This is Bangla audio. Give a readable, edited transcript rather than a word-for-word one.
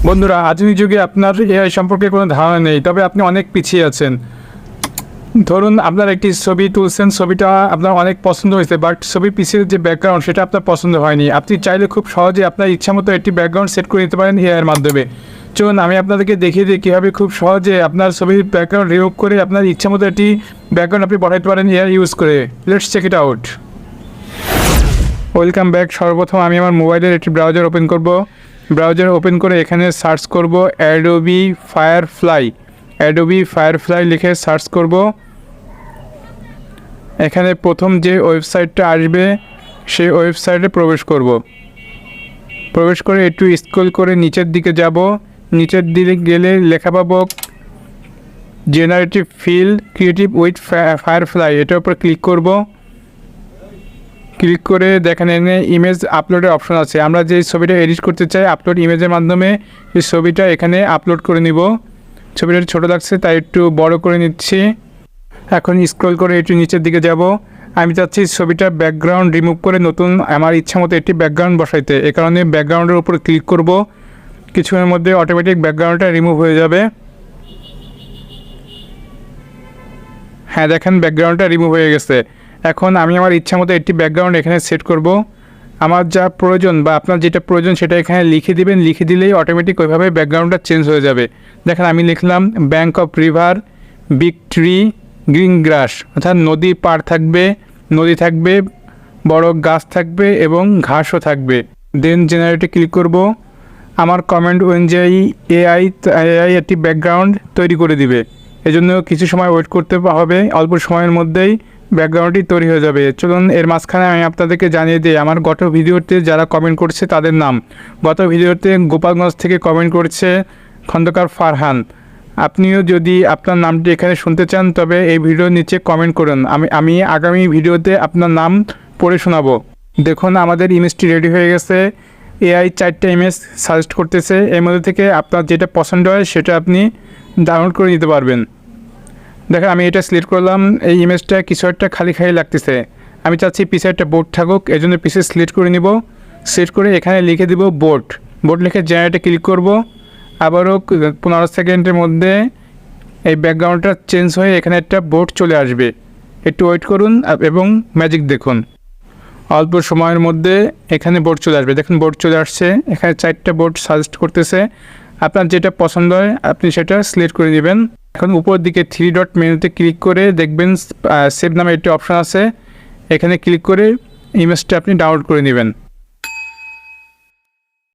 বন্ধুরা, আধুনিক যুগে আপনার এআই সম্পর্কে কোনো ধারণা নেই, তবে আপনি অনেক পিছিয়ে আছেন। ধরুন আপনার একটি ছবি তুলছেন, ছবিটা আপনার অনেক পছন্দ হয়েছে, বাট ছবির পিছের যে ব্যাকগ্রাউন্ড সেটা আপনার পছন্দ হয়নি। আপনি চাইলে খুব সহজে আপনার ইচ্ছামতো একটি ব্যাকগ্রাউন্ড সেট করে নিতে পারেন এআইয়ের মাধ্যমে। চলুন আমি আপনাদেরকে দেখিয়ে দিই কীভাবে খুব সহজে আপনার ছবির ব্যাকগ্রাউন্ড রিমুভ করে আপনার ইচ্ছামতো একটি ব্যাকগ্রাউন্ড আপনি পাঠাতে পারেন এআই ইউজ করে। Let's check it out. Welcome back. সর্বপ্রথম আমি আমার মোবাইলের একটি ব্রাউজার ওপেন করব। ব্রাউজার ওপেন করে এখানে সার্চ করব অ্যাডোবি ফায়ারফ্লাই লিখে সার্চ করব। এখানে প্রথম যে ওয়েবসাইটটা আসবে সেই ওয়েবসাইটে প্রবেশ করব। প্রবেশ করে একটু স্ক্রল করে নিচের দিকে যাব। নিচের দিকে গেলে লেখা পাবো generative fill creative with Firefly, এটার উপর ক্লিক করব। ক্লিক করে দেখেন এখানে ইমেজ আপলোডের অপশন আছে। আমরা যে ছবিটা এডিট করতে চাই আপলোড ইমেজের মাধ্যমে এই ছবিটা এখানে আপলোড করে নিব। ছবিটা ছোটো লাগছে তাই একটু বড় করে নিচ্ছি। এখন স্ক্রল করে একটু নিচের দিকে যাব। আমি চাচ্ছি ছবিটা ব্যাকগ্রাউন্ড রিমুভ করে নতুন আমার ইচ্ছা মতো একটি ব্যাকগ্রাউন্ড বসাইতে। এ কারণে ব্যাকগ্রাউন্ডের উপর ক্লিক করব। কিছুক্ষণের মধ্যে অটোমেটিক ব্যাকগ্রাউন্ডটা রিমুভ হয়ে যাবে। হ্যাঁ, দেখেন ব্যাকগ্রাউন্ডটা রিমুভ হয়ে গেছে। এখন আমি আমার ইচ্ছা মতো একটি ব্যাকগ্রাউন্ড এখানে সেট করব। আমার যা প্রয়োজন বা আপনার যেটা প্রয়োজন সেটা এখানে লিখে দিবেন। লিখে দিলেই অটোমেটিক ওইভাবে ব্যাকগ্রাউন্ডটা চেঞ্জ হয়ে যাবে। দেখেন আমি লিখলাম bank of river, big tree, green গ্রাস, অর্থাৎ নদীর পাড় থাকবে, নদী থাকবে, বড় গাছ থাকবে এবং ঘাসও থাকবে। দেন জেনারেটে ক্লিক করব। আমার কমেন্ট অনুযায়ী এআই একটি ব্যাকগ্রাউন্ড তৈরি করে দিবে। এজন্য কিছু সময় ওয়েট করতে হবে। অল্প সময়ের মধ্যেই ব্যাকগ্রাউন্ডটি তৈরি হয়ে যাবে। চলুন এর মাঝখানে আমি আপনাদেরকে জানিয়ে দিই আমার গত ভিডিওতে যারা কমেন্ট করছে তাদের নাম। গত ভিডিওতে গোপালগঞ্জ থেকে কমেন্ট করছে খন্দকার ফারহান। আপনিও যদি আপনার নামটি এখানে শুনতে চান তবে এই ভিডিওর নিচে কমেন্ট করুন। আমি আগামী ভিডিওতে আপনার নাম পড়ে শোনাবো। দেখুন আমাদের ইমেজটি রেডি হয়ে গেছে। এআই 4টা ইমেজ সাজেস্ট করতেছে। এর মধ্যে থেকে আপনার যেটা পছন্দ হয় সেটা আপনি ডাউনলোড করে নিতে পারবেন। দেখেন আমি এটা সিলেক্ট করলাম। এই ইমেজটা কিছু একটা খালি লাগতেছে। আমি চাচ্ছি পিছে একটা বোর্ড থাকুক, এই জন্য পিছে সিলেক্ট করে নিব। সিলেক্ট করে এখানে লিখে দিব বোর্ড লিখে জেনারেটে ক্লিক করব। আবারও 15 সেকেন্ডের মধ্যে এই ব্যাকগ্রাউন্ডটা চেঞ্জ হয়ে এখানে একটা বোর্ড চলে আসবে। একটু ওয়েট করুন এবং ম্যাজিক দেখুন। অল্প সময়ের মধ্যে এখানে বোর্ড চলে আসবে। দেখুন বোর্ড চলে আসছে। এখানে 4টা বোর্ড সাজেস্ট করতেছে। আপনার যেটা পছন্দ হয় আপনি সেটা সিলেক্ট করে নেবেন। এখন উপর দিকে 3 ডট মেনুতে ক্লিক করে দেখবেন সেভ নামে একটি অপশান আছে। এখানে ক্লিক করে ইমেজটা আপনি ডাউনলোড করে নেবেন।